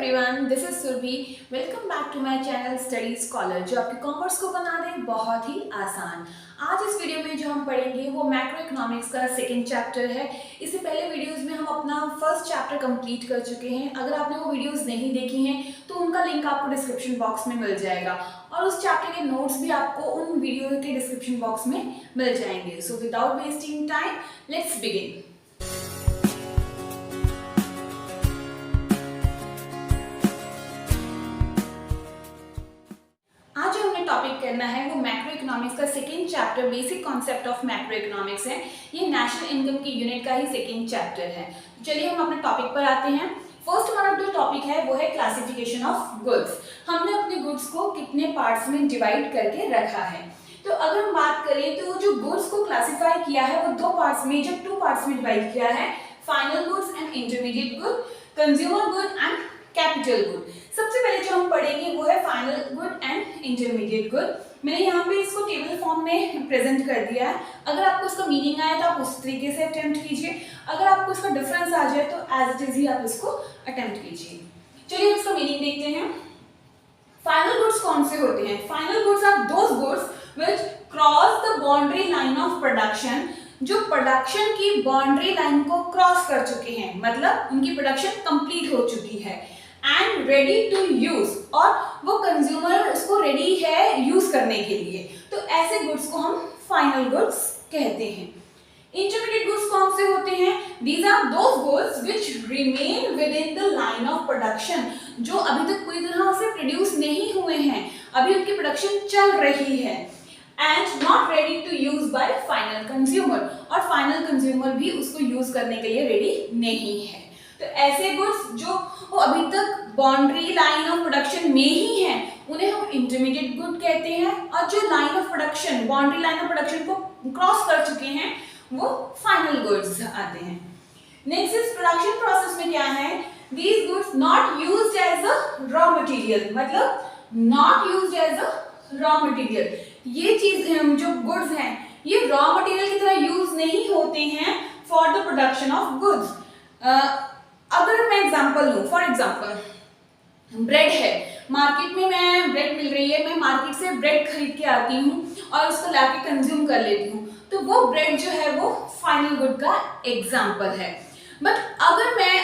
Everyone, this is Surabhi. Welcome back to my channel study scholar, जो आपके commerce को बना दे बहुत ही आसान। आज इस वीडियो में जो हम पढ़ेंगे वो मैक्रो इकोनॉमिक्स का सेकंड चैप्टर है। इससे पहले वीडियोस में हम अपना फर्स्ट चैप्टर कंप्लीट कर चुके हैं। अगर आपने वो वीडियोस नहीं देखी हैं तो उनका लिंक आपको डिस्क्रिप्शन बॉक्स में मिल जाएगा और उस चैप्टर के नोट्स भी आपको उन वीडियो के डिस्क्रिप्शन बॉक्स में मिल जाएंगे। So without wasting time, let's begin. Topic करना है वो मैक्रो इकोनॉमिक्स का second chapter basic concept of macro economics है। ये नेशनल इनकम की यूनिट का ही सेकंड चैप्टर है। चलिए हम अपने टॉपिक पर आते हैं। फर्स्ट हमारा जो टॉपिक है वो है क्लासिफिकेशन ऑफ गुड्स। हमने अपने गुड्स को कितने पार्ट्स में डिवाइड करके रखा है। तो अगर हम बात करें तो जो गुड्स को क्लासिफाई किया है वो टू पार्ट्स में डिवाइड किया है, final goods and intermediate good, consumer good and capital good. सबसे पहले जो हम पढ़ेंगे वो है final good and intermediate good. मैंने यहाँ पे इसको टेबल फॉर्म में प्रेजेंट कर दिया है। अगर आपको इसका मीनिंग आए तो आप उस तरीके से अटेम्प्ट कीजिए, अगर आपको इसका डिफरेंस आ जाए तो एज इट इज ही आप इसको अटेम्प्ट कीजिए। चलिए इसका मीनिंग देखते हैं। फाइनल गुड्स कौन से होते हैं? Final goods are those goods which cross the boundary line of production, जो प्रोडक्शन की बाउंड्री लाइन को क्रॉस कर चुके हैं, मतलब उनकी प्रोडक्शन कंप्लीट हो चुकी है, एंड रेडी टू यूज, और वो कंज्यूमर उसको रेडी है यूज करने के लिए। तो ऐसे गुड्स को हम फाइनल गुड्स कहते हैं। इंटरमीडिएट गुड्स कौन से होते हैं? These are those goods which remain within the line of production, जो अभी तक पूरी तरह से प्रोड्यूस नहीं हुए हैं, अभी उनकी प्रोडक्शन चल रही है, and not ready to use by final consumer, और फाइनल कंज्यूमर भी उसको यूज करने के लिए रेडी नहीं है। तो ऐसे गुड्स जो वो अभी तक बाउंड्री लाइन ऑफ प्रोडक्शन में ही हैं, उन्हें हम इंटरमीडिएट गुड कहते हैं, और जो line of production, boundary line of production को क्रॉस कर चुके हैं, वो फाइनल गुड्स आते हैं। नेक्स्ट इज प्रोडक्शन प्रोसेस में क्या है? These goods not used as a raw material, मतलब not used as a raw material. ये चीज जो गुड्स हैं ये रॉ मटेरियल की तरह यूज नहीं होते हैं for the production of goods. अगर मैं एग्जांपल लूं, फॉर एग्जांपल ब्रेड है, मार्केट में मैं ब्रेड मिल रही है, मैं मार्केट से ब्रेड खरीद के आती हूँ और उसको लाके कंज्यूम कर लेती हूँ, तो वो ब्रेड जो है वो फाइनल गुड का एग्जांपल है। बट अगर मैं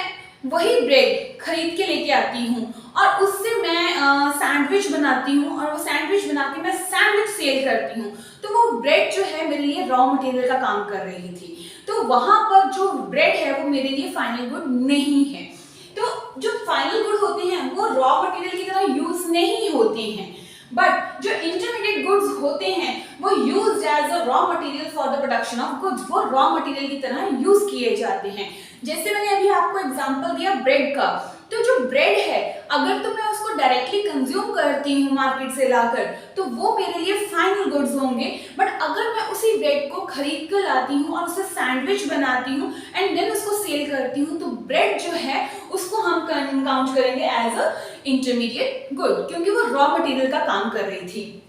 वही ब्रेड खरीद के लेके आती हूँ और उससे मैं सैंडविच बनाती हूँ और वो सैंडविच बना के मैं सैंडविच सेल करती हूँ, तो वो ब्रेड जो है मेरे लिए रॉ मटेरियल का काम कर रही थी, तो वहां पर जो ब्रेड है वो मेरे लिए फाइनल गुड नहीं है। तो जो फाइनल गुड होते हैं वो रॉ मटेरियल की तरह यूज नहीं होते हैं, बट जो इंटरमीडिएट गुड्स होते हैं वो used as a raw material for the production of goods, वो रॉ मटेरियल की तरह यूज किए जाते हैं। जैसे मैंने अभी आपको एग्जांपल दिया ब्रेड का, तो जो ब्रेड है अगर तो मैं उसको डायरेक्टली कंज्यूम करती हूँ मार्केट से लाकर, तो वो मेरे लिए फाइनल गुड्स होंगे। बट अगर मैं उसी ब्रेड को खरीद कर लाती हूँ और उसे सैंडविच बनाती हूँ एंड देन उसको सेल करती हूँ, तो ब्रेड जो है उसको हम काउंट करेंगे एज अ इंटरमीडिएट गुड, क्योंकि वो रॉ मटेरियल का काम कर रही थी।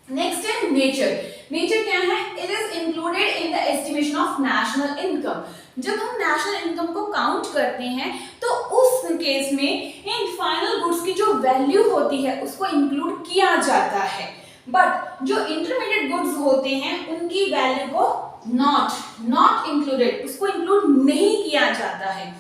नेक्स्ट है नेचर। नेचर क्या है? It is included in the estimation of national income. जब हम नेशनल इनकम को काउंट करते हैं तो उस केस में इन फाइनल गुड्स की जो वैल्यू होती है उसको इंक्लूड किया जाता है, बट जो इंटरमीडिएट गुड्स होते हैं उनकी वैल्यू को नॉट इंक्लूडेड, उसको इंक्लूड नहीं किया जाता है।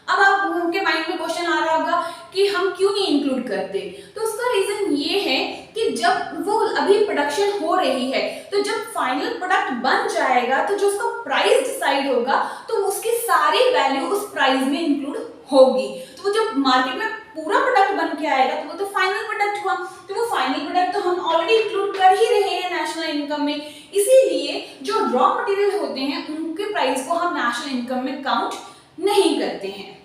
अब आपके माइंड में क्वेश्चन आ रहा होगा कि हम क्यों नहीं इंक्लूड करते? तो उसका रीजन ये है कि जब वो अभी प्रोडक्शन हो रही है, तो जब फाइनल प्रोडक्ट बन जाएगा तो जो उसका प्राइस डिसाइड होगा तो उसकी सारी वैल्यू उस प्राइस में इंक्लूड होगी। तो वो जब मार्केट में पूरा प्रोडक्ट बन के आएगा तो वो तो फाइनल प्रोडक्ट हुआ, तो वो फाइनल प्रोडक्ट तो हम ऑलरेडी इंक्लूड कर ही रहे हैं नेशनल इनकम में। इसीलिए जो रॉ मटेरियल होते हैं उनके प्राइस को हम नेशनल इनकम में काउंट नहीं करते हैं।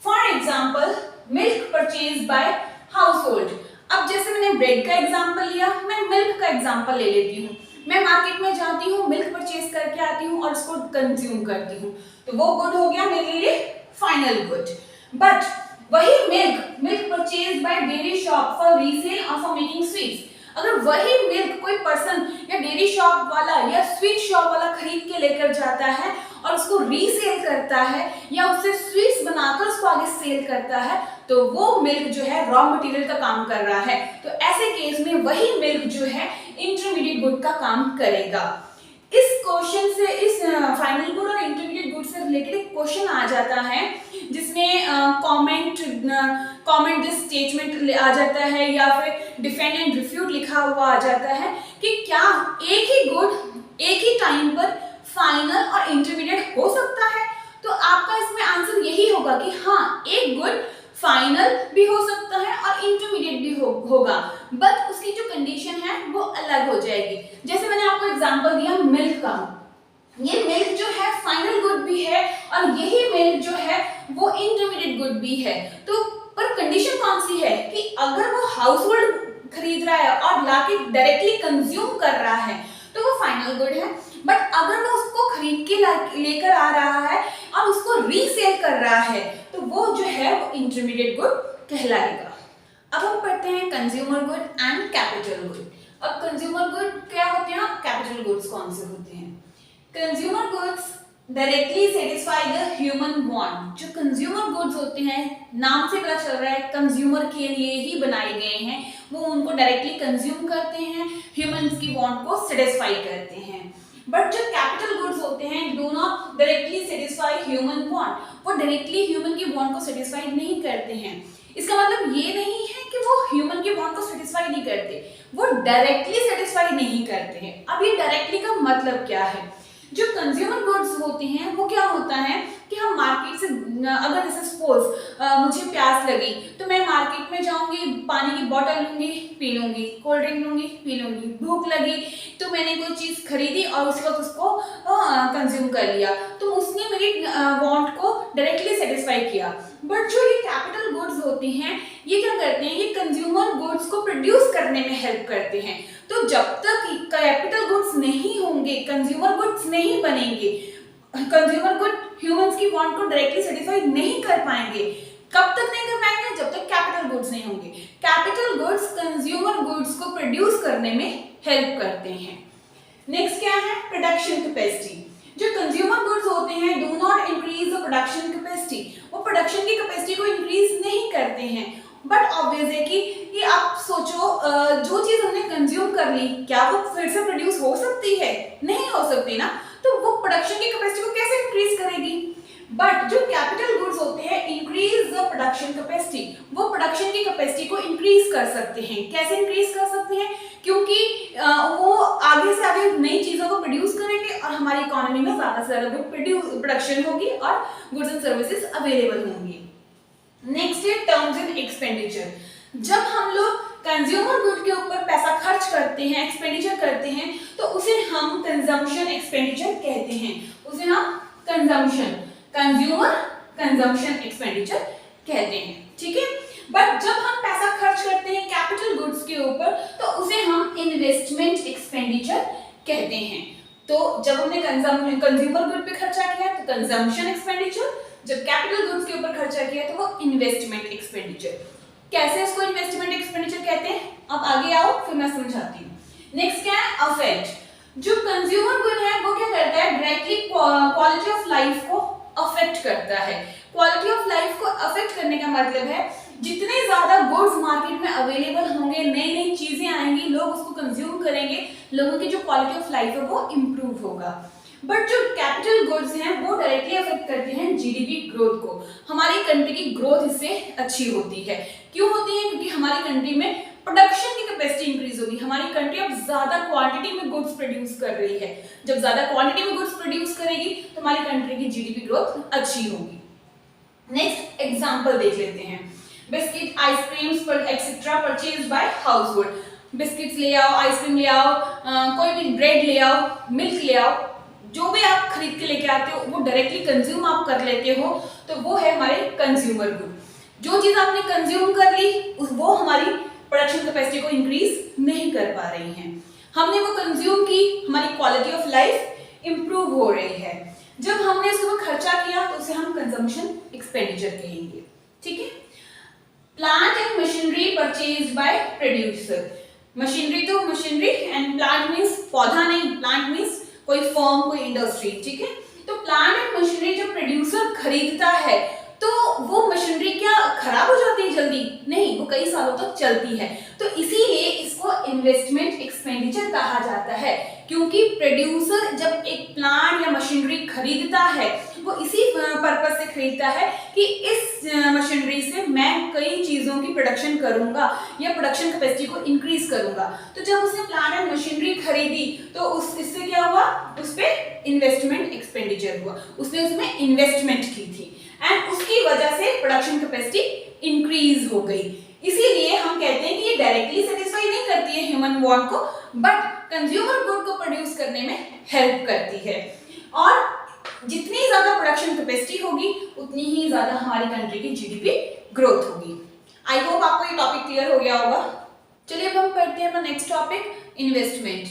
For example milk purchase by house hold. अब जैसे मैंने ब्रेड का एग्जाम्पल लिया, मैं मिल्क का एग्जाम्पल ले लेती हूँ। मैं मार्केट में जाती हूँ, मिल्क परचेज करके आती हूँ और उसको कंज्यूम करती हूँ, तो वो गुड हो गया मेरे लिए फाइनल गुड। बट वही milk purchase by dairy shop for resale और फॉर मेकिंग स्वीट्स, अगर वही मिल्क कोई पर्सन या डेयरी शॉप वाला या स्वीट शॉप वाला खरीद के लेकर जाता है और उसको रीसेल करता है या उससे स्वीट्स बनाकर उसको आगे सेल करता है, तो वो मिल्क जो है रॉ मटेरियल का काम कर रहा है। तो ऐसे केस में वही मिल्क जो है इंटरमीडिएट गुड का काम करेगा। इस क्वेश्चन से, इस फाइनल गुड और इंटरमीडिएट गुड से रिलेटेड एक क्वेश्चन आ जाता है जिसमें कमेंट दिस स्टेटमेंट आ जाता है या फिर डिफेंड एंड रिफ्यूट लिखा हुआ आ जाता है कि क्या एक ही गुड एक ही टाइम पर फाइनल और इंटरमीडिएट हो सकता है। तो आपका इसमें आंसर यही होगा कि हाँ, एक गुड फाइनल भी हो सकता है और इंटरमीडिएट भी होगा, बट उसकी जो कंडीशन है वो अलग हो जाएगी। जैसे मैंने आपको एग्जांपल दिया मिल्क का, ये मिल्क जो है फाइनल गुड भी है और यही मिल्क जो है वो इंटरमीडिएट गुड भी है। तो पर कंडीशन कौन सी है कि अगर वो हाउस होल्ड खरीद रहा है और लाके डायरेक्टली कंज्यूम कर रहा है तो वो फाइनल गुड है, बट अगर वो उसको खरीद के लेकर आ रहा है और उसको रीसेल कर रहा है तो वो जो है वो इंटरमीडिएट गुड कहलाएगा। अब हम पढ़ते हैं consumer good and capital good. अब कंज्यूमर गुड क्या होते हैं, कैपिटल गुड्स कौन से होते हैं। Consumer goods directly satisfy the human want. जो कंज्यूमर गुड्स होते हैं, नाम से पता चल रहा है कंज्यूमर के लिए ही बनाए गए हैं, वो उनको डायरेक्टली कंज्यूम करते हैं, ह्यूमंस की वांट को सेटिस्फाई करते हैं। बट जो कैपिटल गुड्स होते हैं do not directly satisfy human want, वो डायरेक्टली ह्यूमन की वांट को सेटिस्फाई नहीं करते हैं। इसका मतलब ये नहीं है कि वो ह्यूमन की वांट को सेटिस्फाई नहीं करते, वो डायरेक्टली सेटिस्फाई नहीं करते हैं। अब ये डायरेक्टली का मतलब क्या है। जो कंज्यूमर गुड्स होते हैं वो क्या होता है कि हम मार्केट से, अगर जैसे सपोज मुझे प्यास लगी तो मैं मार्केट में जाऊंगी, पानी की बोतल लूंगी, पी लूंगी, कोल्ड ड्रिंक लूंगी, पी लूंगी। भूख लगी तो मैंने कोई चीज खरीदी और उस वक्त उसको कंज्यूम कर लिया, तो उसने मेरी वांट को डायरेक्टली सेटिस्फाई किया। बट जो ये कैपिटल गुड्स होते हैं ये क्या करते हैं, ये कंज्यूमर गुड्स को प्रोड्यूस करने में हेल्प करते हैं। तो जब तक कैपिटल गुड्स नहीं होंगे, कंज्यूमर गुड्स नहीं बनेंगे, कंज्यूमर गुड ह्यूमंस की वांट को डायरेक्टली सेटिस्फाई नहीं कर पाएंगे। कब तक नहीं कर पाएंगे, जब तक कैपिटल गुड्स नहीं होंगे। कैपिटल गुड्स कंज्यूमर गुड्स को प्रोड्यूस करने में हेल्प करते हैं। नेक्स्ट क्या है, प्रोडक्शन कैपेसिटी। जो कंज्यूमर गुड्स होते हैं do not increase the production capacity, वो प्रोडक्शन की कैपेसिटी को इंक्रीज नहीं करते हैं। बट ऑब्वियस है कि आप सोचो, जो चीज हमने कंज्यूम कर ली क्या वो फिर से प्रोड्यूस हो सकती है, नहीं हो सकती ना, तो वो प्रोडक्शन की कैपेसिटी को कैसे इंक्रीज करेगी। बट जो कैपिटल गुड्स होते हैं इंक्रीज द प्रोडक्शन कैपेसिटी, वो प्रोडक्शन की कैपेसिटी को इंक्रीज कर सकते हैं। कैसे इंक्रीज कर सकते हैं, क्योंकि वो आगे से आगे नई चीजों को प्रोड्यूस करेंगे और हमारी इकोनॉमी में ज्यादा से ज्यादा गुड प्रोडक्शन होगी और गुड्स एंड सर्विसेज अवेलेबल होंगी। नेक्स्ट है टर्म्स एंड एक्सपेंडिचर। जब हम लोग कंज्यूमर गुड के ऊपर पैसा खर्च करते हैं, एक्सपेंडिचर करते हैं, तो उसे हम कंजम्पशन एक्सपेंडिचर कहते हैं। उसे हम कंज्यूमर कंजम्पशन एक्सपेंडिचर कहते हैं, ठीक है। बट जब हम पैसा खर्च करते हैं कैपिटल गुड्स के ऊपर तो उसे हम इन्वेस्टमेंट एक्सपेंडिचर कहते हैं। तो जब हमने कंज्यूमर गुड पे खर्चा किया तो कंजम्पशन एक्सपेंडिचर, जब कैपिटल गुड्स के ऊपर खर्चा किया तो वो इन्वेस्टमेंट एक्सपेंडिचर। कैसे इसको इन्वेस्टमेंट एक्सपेंडिचर कहते हैं, अब आगे आओ फिर मैं समझाती हूँ। नेक्स्ट क्या है, अफेक्ट। जो कंज्यूमर गुड है वो क्या करता है, डायरेक्टली क्वालिटी ऑफ लाइफ को अफेक्ट करता है। क्वालिटी ऑफ लाइफ को अफेक्ट करने का मतलब है जितने ज्यादा गुड्स मार्केट में अवेलेबल होंगे, नई नई चीजें आएंगी, लोग उसको कंज्यूम करेंगे, लोगों की जो क्वालिटी ऑफ लाइफ है वो इम्प्रूव होगा। बट जो कैपिटल गुड्स हैं वो डायरेक्टली अफेक्ट करते हैं जीडीपी ग्रोथ को। हमारी कंट्री की ग्रोथ इससे अच्छी होती है। क्यों होती है, क्योंकि हमारी कंट्री में प्रोडक्शन की कैपेसिटी इंक्रीज होगी। हमारी कंट्री अब ज्यादा क्वांटिटी में गुड्स प्रोड्यूस कर रही है। जब ज्यादा क्वांटिटी में गुड्स प्रोड्यूस करेगी तो हमारी कंट्री की जीडीपी ग्रोथ अच्छी होगी। नेक्स्ट एग्जांपल देख लेते हैं। बिस्किट, आइसक्रीम्स पर etcetera purchase by household. Biscuits ले आओ, आइसक्रीम ले आओ, कोई भी ब्रेड ले आओ, मिल्क ले आओ, जो भी आप खरीद के लेके आते हो वो डायरेक्टली कंज्यूम आप कर लेते हो, तो वो है हमारे कंज्यूमर गुड। जो चीज आपने कंज्यूम कर ली वो हमारी प्रोडक्शन कैपेसिटी को इंक्रीज नहीं कर पा रही है। हमने वो कंज्यूम की, हमारी क्वालिटी ऑफ लाइफ इंप्रूव हो रही है। जब हमने उसके ऊपर खर्चा किया तो उसे हम कंजम्पशन एक्सपेंडिचर कहेंगे, ठीक है। Plant and machinery purchase by producer. Machinery तो मशीनरी एंड प्लांट मींस पौधा नहीं, प्लांट मींस कोई फर्म, कोई इंडस्ट्री, ठीक है। तो प्लांट एंड मशीनरी जब प्रोड्यूसर खरीदता है तो वो मशीनरी क्या खराब हो जाती है जल्दी? नहीं, वो कई सालों तक चलती है। तो इसीलिए इसको इन्वेस्टमेंट एक्सपेंडिचर कहा जाता है, क्योंकि प्रोड्यूसर जब एक प्लांट या मशीनरी खरीदता है वो इसी पर्पस से खरीदता है कि इस मशीनरी से मैं कई चीज़ों की प्रोडक्शन करूंगा या प्रोडक्शन कैपेसिटी को इंक्रीज करूंगा। तो जब उसने प्लांट एंड मशीनरी खरीदी तो इससे क्या हुआ? उस पर इन्वेस्टमेंट एक्सपेंडिचर हुआ, उसने उसमें इन्वेस्टमेंट की थी एंड उसकी वजह से प्रोडक्शन कैपेसिटी इंक्रीज हो गई। इसीलिए हम कहते हैं कि ये डायरेक्टली सेटिस्फाई नहीं करती है ह्यूमन वांट को, बट कंज्यूमर गुड को प्रोड्यूस करने में हेल्प करती है। और जितनी ज्यादा प्रोडक्शन कैपेसिटी होगी उतनी ही ज्यादा हमारी कंट्री की जीडीपी ग्रोथ होगी। आई होप आपको ये टॉपिक क्लियर हो गया होगा। चलिए अब हम पढ़ते हैं अपना नेक्स्ट टॉपिक, इन्वेस्टमेंट।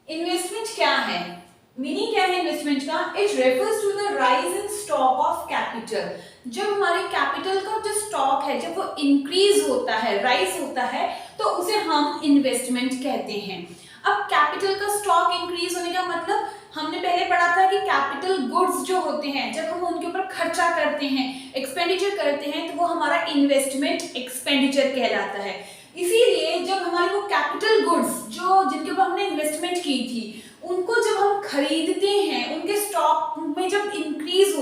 इन्वेस्टमेंट क्या है? मीनिंग क्या है इन्वेस्टमेंट का? It refers to the rise in stock of capital. जब हमारे कैपिटल का जो स्टॉक है जब वो इंक्रीज होता है, राइज होता है, तो उसे हम इन्वेस्टमेंट कहते हैं। अब कैपिटल का स्टॉक इंक्रीज होने का मतलब हमने पहले पढ़ा था कि कैपिटल गुड्स जो होते हैं जब हम उनके ऊपर खर्चा करते हैं, एक्सपेंडिचर करते हैं, तो वो हमारा इन्वेस्टमेंट एक्सपेंडिचर कहलाता है। इसीलिए जब हमारे वो कैपिटल गुड्स जो जिनके ऊपर हमने इन्वेस्टमेंट की थी उनको जब हम खरीदते हैं, उनके स्टॉक में जब इंक्रीज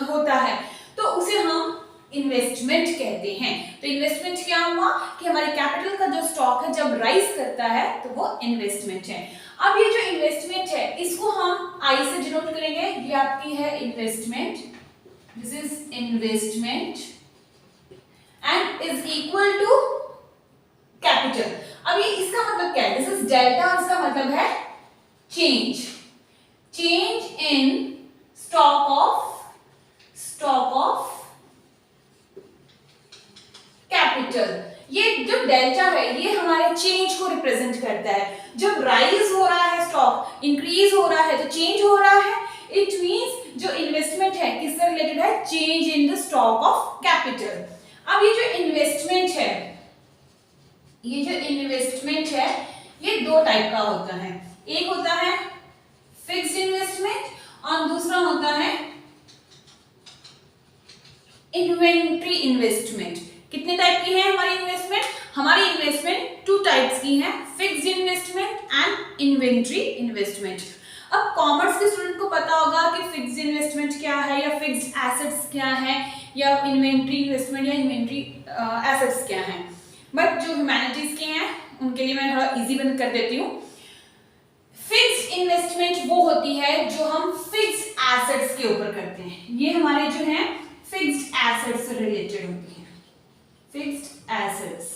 होता है तो उसे हम इन्वेस्टमेंट कहते हैं। तो इन्वेस्टमेंट क्या हुआ कि हमारे कैपिटल का जो स्टॉक है जब राइज करता है तो वो इन्वेस्टमेंट है। अब ये जो इन्वेस्टमेंट है इसको हम आई से डिनोट करेंगे, ये आपकी है investment, this is investment and is equal to capital. अब ये इसका मतलब क्या है? दिस इज डेल्टा, इसका मतलब है change in stock of capital. ये जो डेल्टा है ये हमारे चेंज को रिप्रेजेंट करता है। जब राइज हो रहा है, स्टॉक इंक्रीज हो रहा है तो चेंज हो रहा है। इट मींस जो इन्वेस्टमेंट है किससे रिलेटेड है? Change in the stock of capital. अब ये जो इन्वेस्टमेंट है ये दो टाइप का होता है। एक होता है फिक्स्ड इन्वेस्टमेंट और दूसरा होता है इन्वेंट्री इन्वेस्टमेंट। कितने टाइप की है हमारी इन्वेस्टमेंट? हमारी इन्वेस्टमेंट टू टाइप्स की है, fixed investment and inventory investment. अब कॉमर्स के स्टूडेंट को पता होगा कि फिक्स्ड इन्वेस्टमेंट क्या है या फिक्स्ड एसेट्स क्या है या इन्वेंट्री इन्वेस्टमेंट या इन्वेंट्री एसेट्स क्या है, बट जो ह्यूमैनिटीज के हैं उनके लिए मैं थोड़ा इजी बंद कर देती हूँ। फिक्स्ड इन्वेस्टमेंट वो होती है जो हम फिक्स्ड एसेट्स के ऊपर करते हैं। ये हमारे जो हैं फिक्स्ड एसेट्स से रिलेटेड होती है, फिक्स्ड एसेट्स।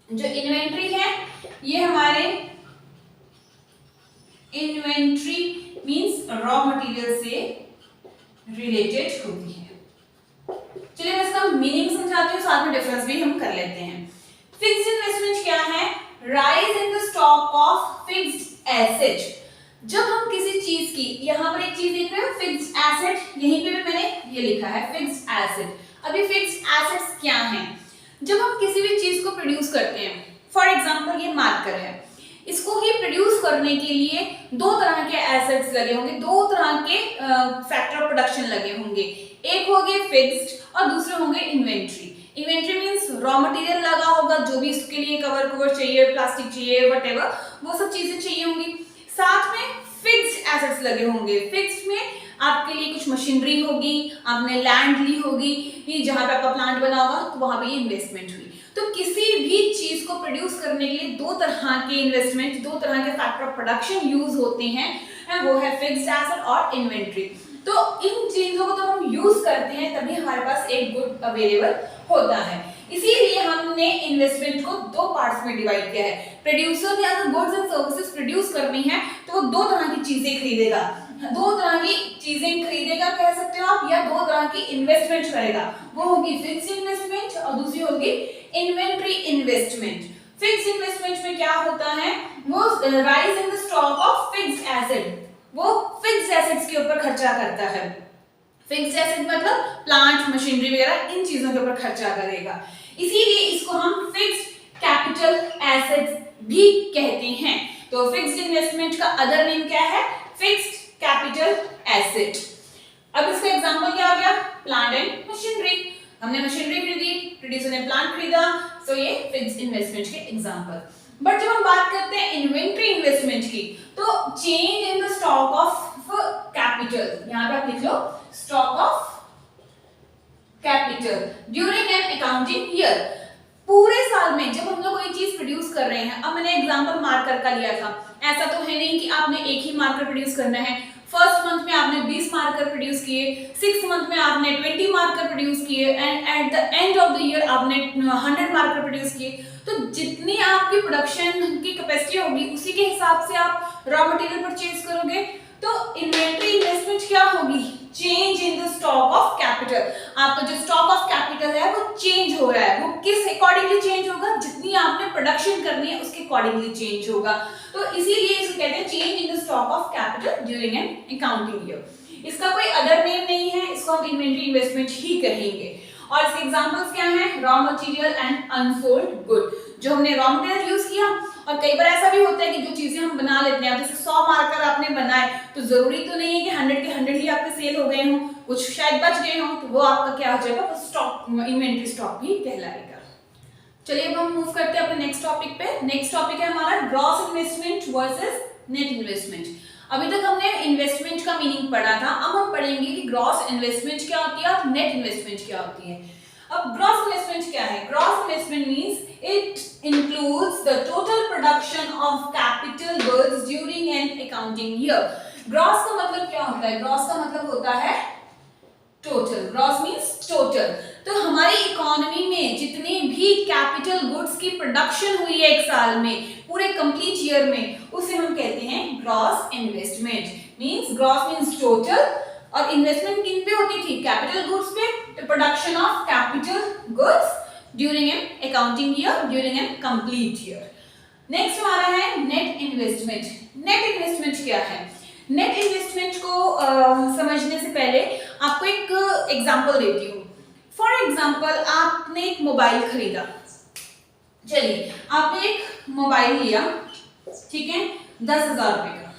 जो इन्वेंट्री है ये हमारे इन्वेंट्री मींस रॉ मटेरियल से रिलेटेड होती है। चलिए मैं इसका मीनिंग समझाती हूँ, साथ में डिफरेंस भी हम कर लेते हैं। फिक्स्ड इन्वेस्टमेंट क्या है? Rise in the stock of fixed asset. जब हम किसी चीज की, यहां पर एक चीज देख रहे हो फिक्स्ड एसेट, यहीं पे भी मैंने ये लिखा है फिक्स्ड एसेट। अभी फिक्स्ड एसेट्स क्या हैं? जब हम किसी भी चीज को प्रोड्यूस करते हैं, फॉर एग्जांपल ये मार्कर है, इसको ही प्रोड्यूस करने के लिए दो तरह के एसेट्स लगे होंगे, दो तरह के फैक्टर ऑफ प्रोडक्शन लगे होंगे। एक होंगे फिक्स्ड और दूसरे होंगे inventory. Inventory means raw material लगा होगा, जो भी इसके लिए कवर चाहिए, प्लास्टिक चाहिए, व्हाटएवर, वो सब चीजें चाहिए होंगी। साथ में फिक्स्ड एसेट्स लगे होंगे। फिक्स्ड में आपके लिए कुछ मशीनरी होगी, आपने लैंड ली होगी, जहां पे आपका प्लांट बना होगा तो वहां पे ये इन्वेस्टमेंट हुई। तो किसी भी चीज को प्रोड्यूस करने के लिए दो तरह के इन्वेस्टमेंट, दो तरह के फैक्टर ऑफ प्रोडक्शन यूज होते हैं, वो है फिक्स्ड एसेट और इन्वेंट्री। तो इन चीजों को तो हम यूज करते हैं तभी हमारे पास एक गुड अवेलेबल होता है। इसीलिए हमने इन्वेस्टमेंट को दो पार्ट्स में डिवाइड किया है। प्रोड्यूसर ने अगर गुड्स एंड सर्विसेज प्रोड्यूस करनी है तो वो दो तरह की चीजें खरीदेगा, दो तरह की चीजें खरीदेगा कह सकते हो आप, या दो तरह की इन्वेस्टमेंट करेगा। वो होगी फिक्स्ड इन्वेस्टमेंट और दूसरी होगी इन्वेंट्री इन्वेस्टमेंट। फिक्स्ड इन्वेस्टमेंट में क्या होता है? वो rise in the stock of fixed asset, वो फिक्स्ड एसेट्स के ऊपर खर्चा करता है। फिक्स्ड एसेट मतलब प्लांट, मशीनरी वगैरह, इन चीजों के ऊपर खर्चा करेगा। इसीलिए इसको हम फिक्स्ड कैपिटल एसेट्स भी कहते हैं। तो फिक्स्ड इन्वेस्टमेंट का अदर नेम क्या है? Fixed capital asset. अब इसका एग्जांपल क्या आ गया, प्लांट एंड मशीनरी। हमने मशीनरी खरीदी, प्रोड्यूसर ने प्लांट खरीदा, सो ये फिक्स्ड इन्वेस्टमेंट के एग्जांपल। बट जब हम बात करते हैं इन्वेंट्री इन्वेस्टमेंट की, तो change in the stock of capital, यहां पे आप लिख लो stock of capital during an accounting year. पूरे साल में जब हम लोग कोई चीज प्रोड्यूस कर रहे हैं, अब मैंने एग्जांपल मार्कर का लिया था, ऐसा तो है नहीं कि आपने एक ही मार्कर प्रोड्यूस करना है। फर्स्ट मंथ में आपने 20 मार्कर प्रोड्यूस किए, 6th मंथ में आपने 20 मार्कर प्रोड्यूस किए and at the end of the year आपने 100 मार्कर प्रोड्यूस किए। तो जितनी आपकी प्रोडक्शन की कैपेसिटी होगी उसी के हिसाब से आप रॉ मटेरियल परचेज करोगे। तो इन्वेंट्री इन्वेस्टमेंट क्या होगी, change in the stock of capital. आपका जो स्टॉक ऑफ कैपिटल है वो चेंज हो रहा है, वो किस अकॉर्डिंगली चेंज होगा, जितनी आपने प्रोडक्शन करनी है उसके अकॉर्डिंगली चेंज होगा। तो इसीलिए इसे कहते हैं change in the stock of capital during an accounting year. इसका कोई अदर नेम नहीं है, इसको हम इन्वेंट्री इन्वेस्टमेंट ही कहेंगे। और इसके एग्जांपल्स क्या हैं, raw material and unsold good. जो हमने रॉ मटेरियल यूज किया, और कई बार ऐसा भी होता है कि जो चीजें हम बना लेते हैं, जैसे 100 मार्कर आपने बनाए, तो जरूरी तो नहीं है कि 100 के 100 ही आपके सेल हो गए हों, कुछ शायद बच गए हों, तो वो आपका क्या हो जाएगा, वो स्टॉक, इन्वेंट्री स्टॉक भी कहलाएगा। चलिए अब हम मूव करते हैं अपने नेक्स्ट टॉपिक पे। नेक्स्ट टॉपिक है हमारा gross investment versus net investment. अभी तक हमने इन्वेस्टमेंट का मीनिंग पढ़ा था, अब हम पढ़ेंगे कि ग्रॉस इन्वेस्टमेंट क्या होती है और नेट इन्वेस्टमेंट क्या होती है। अब ग्रॉस इन्वेस्टमेंट क्या है, gross investment means it includes the total production of capital goods during an accounting year. Gross का मतलब क्या होता है, ग्रॉस का मतलब होता है टोटल, ग्रॉस मींस टोटल। तो हमारी इकोनॉमी में जितने भी कैपिटल गुड्स की प्रोडक्शन हुई है एक साल में, पूरे कंप्लीट ईयर में, उसे हम कहते हैं gross investment. Means gross means total, और इन्वेस्टमेंट किन पे होती थी, कैपिटल गुड्स पे, तो production of capital goods during an accounting year, during an complete year. Next हमारा है नेट इन्वेस्टमेंट। नेट इन्वेस्टमेंट क्या है, नेट इन्वेस्टमेंट को समझने से पहले आपको एक एग्जांपल देती हूँ। फॉर एग्जांपल आपने एक मोबाइल खरीदा, चलिए आपने एक मोबाइल लिया, ठीक है, 10,000 रुपए का,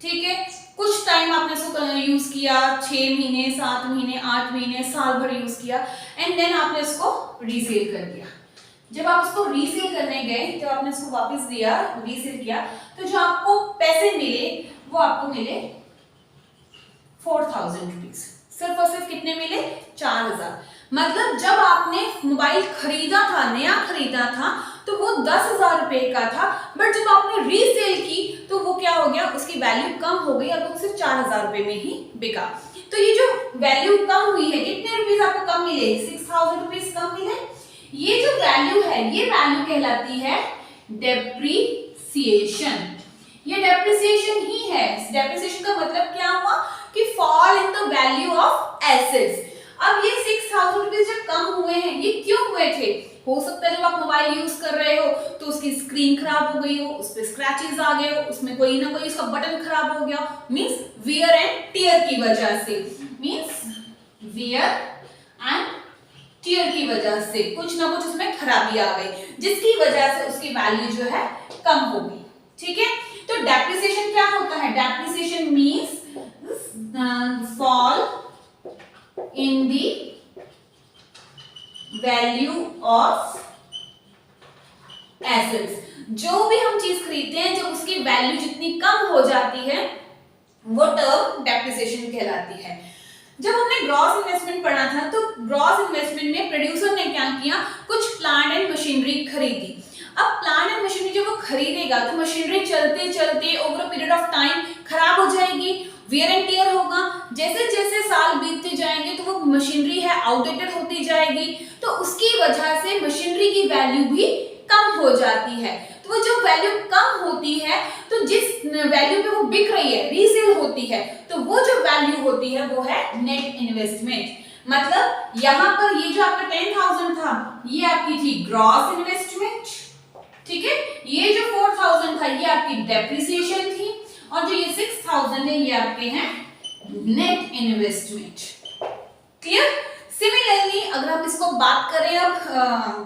ठीक है, कुछ टाइम आपने इसको यूज किया, 6 महीने, 7 महीने, 8 महीने, साल भर यूज किया, एंड देन आपने इसको रीसेल कर दिया। जब आप इसको रीसेल करने गए, जब आपने इसको वापस दिया, रीसेल किया, तो जो आपको पैसे मिले वो आपको मिले 4,000 रुपीज। सिर्फ और सिर्फ कितने मिले, 4,000। मतलब जब आपने मोबाइल खरीदा था, नया खरीदा था, तो वो 10,000 रुपए का था, बट जब आपने रीसेल की तो वो क्या हो गया, उसकी वैल्यू कम हो गई और वो सिर्फ 4,000 रुपए में ही बिका। तो ये जो वैल्यू कम हुई है, कितने रुपीज आपको कम मिले, 6,000 रुपीज कम मिले। ये जो वैल्यू है, ये वैल्यू कहलाती है डेप्रीसिएशन। ये डेप्रीसिएशन ही है। डेप्रीसिएशन का मतलब क्या हुआ कि fall in the value of assets. अब ये 6,000 रुपीज जब कम हुए हैं, ये क्यों हुए थे, हो सकता है जब आप मोबाइल यूज कर रहे हो तो उसकी स्क्रीन खराब हो गई हो, उस पे स्क्रैचेस आ गए हो, उसमें कोई ना कोई उसका बटन खराब हो गया, मींस वियर एंड टियर की वजह से, मींस वियर एंड टियर की वजह से कुछ ना कुछ उसमें खराबी आ गई, जिसकी वजह से उसकी वैल्यू जो है कम हो गई। ठीक है, तो डेप्रिसिएशन क्या होता है, depreciation means fall in the value of assets। जो भी हम चीज खरीदते हैं, जब उसकी वैल्यू जितनी कम हो जाती है, वो टर्म डेप्रिसिएशन कहलाती है। जब हमने ग्रॉस इन्वेस्टमेंट पढ़ा था, तो ग्रॉस इन्वेस्टमेंट में प्रोड्यूसर ने क्या किया, कुछ प्लांट एंड मशीनरी खरीदी। अब प्लांट एंड मशीनरी जब वो खरीदेगा तो मशीनरी चलते चलते over a period of time खराब हो जाएगी, वियर एंड टियर होगा। जैसे जैसे साल बीतते जाएंगे तो वो मशीनरी है आउटडेटेड होती जाएगी, तो उसकी वजह से मशीनरी की वैल्यू भी कम हो जाती है। तो वो जो वैल्यू कम होती है, तो जिस वैल्यू पे वो बिक रही है, रीसेल होती है, तो वो जो वैल्यू होती है वो है नेट इन्वेस्टमेंट। मतलब यहाँ पर ये जो आपका 10,000 था, ये आपकी थी ग्रॉस इन्वेस्टमेंट, ठीक है, ये जो 4,000 था ये आपकी डेप्रिसिएशन थी, और जो ये 6,000 है ये आपके हैं नेट इन्वेस्टमेंट। क्लियर। सिमिलरली अगर हम इसको बात करें अब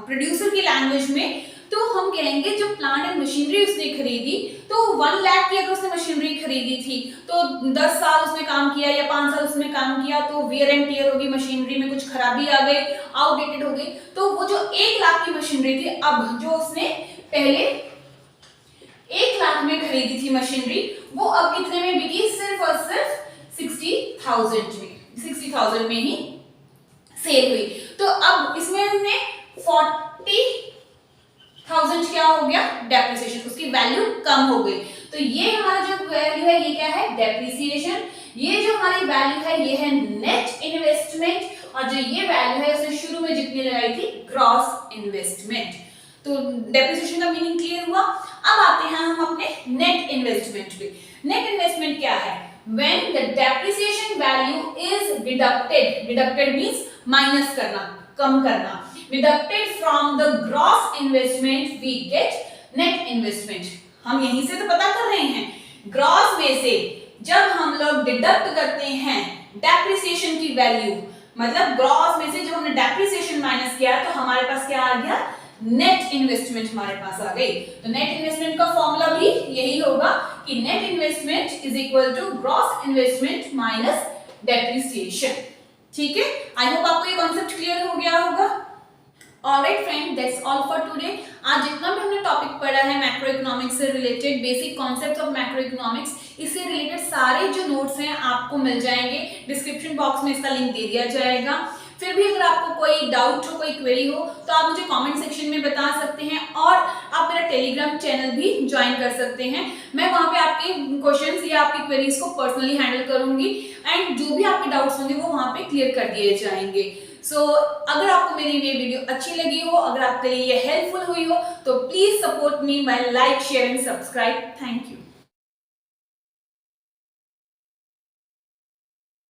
प्रोड्यूसर की लैंग्वेज में, तो हम कहेंगे जो प्लांट एंड मशीनरी उसने खरीदी, तो 1 लाख की अगर उसने मशीनरी खरीदी थी तो 10 साल उसने काम किया या 5 साल उसने काम किया, तो वेयर एंड टियर होगी, मशीनरी में कुछ खराबी आ गई, आउटडेटेड हो गई, तो वो जो 1 लाख की मशीनरी थी, अब जो उसने पहले 1 लाख में खरीदी थी मशीनरी, वो अब कितने में बिकी? सिर्फ और सिर्फ 60,000 में ही सेल हुई। तो अब इसमें हमने 40,000 क्या हो गया? डेप्रिसिएशन, उसकी वैल्यू कम हो गई। तो ये हमारा जो वैल्यू है ये क्या है? डेप्रिसिएशन। ये जो हमारी वैल्यू है ये है नेट इन्वेस्टमेंट, और जो ये वैल्यू है उसने शुरू में जितनी लगाई थी ग्रॉस इन्वेस्टमेंट। तो डेप्रिसिएशन का मीनिंग क्लियर हुआ। अब आते हैं हम अपने नेट इन्वेस्टमेंट पे। नेट इन्वेस्टमेंट क्या है? When the depreciation value is deducted means minus करना, कम करना, deducted from the gross investment we get net investment। हम यहीं से तो पता कर रहे हैं, ग्रॉस में से जब हम लोग डिडक्ट करते हैं डेप्रिसिएशन की वैल्यू, मतलब ग्रॉस में से जब हमने डेप्रिसिएशन माइनस किया तो हमारे पास क्या आ गया? नेट इन्वेस्टमेंट हमारे पास आ गई। तो नेट इन्वेस्टमेंट का फॉर्मूला भी यही होगा कि net investment is equal to gross investment minus depreciation. ठीक है, आई होप आपको ये कॉन्सेप्ट क्लियर हो गया होगा। Alright friend, that's all for today. आज जितना भी हमने टॉपिक पढ़ा है मैक्रो इकोनॉमिक्स से related, basic concepts of macro economics, इससे रिलेटेड सारे जो नोट्स हैं आपको मिल जाएंगे, डिस्क्रिप्शन बॉक्स में इसका लिंक दे दिया जाएगा। फिर भी अगर आपको कोई डाउट हो, कोई क्वेरी हो, तो आप मुझे कमेंट सेक्शन में बता सकते हैं, और आप मेरा टेलीग्राम चैनल भी ज्वाइन कर सकते हैं। मैं वहां पे आपके क्वेश्चंस या आपकी क्वेरीज को पर्सनली हैंडल करूंगी, एंड जो भी आपके डाउट्स होंगे वो वहां पे क्लियर कर दिए जाएंगे। सो अगर आपको मेरी ये वीडियो अच्छी लगी हो, अगर आपके लिए ये हेल्पफुल हुई हो, तो please support me by like, share and subscribe. Thank you.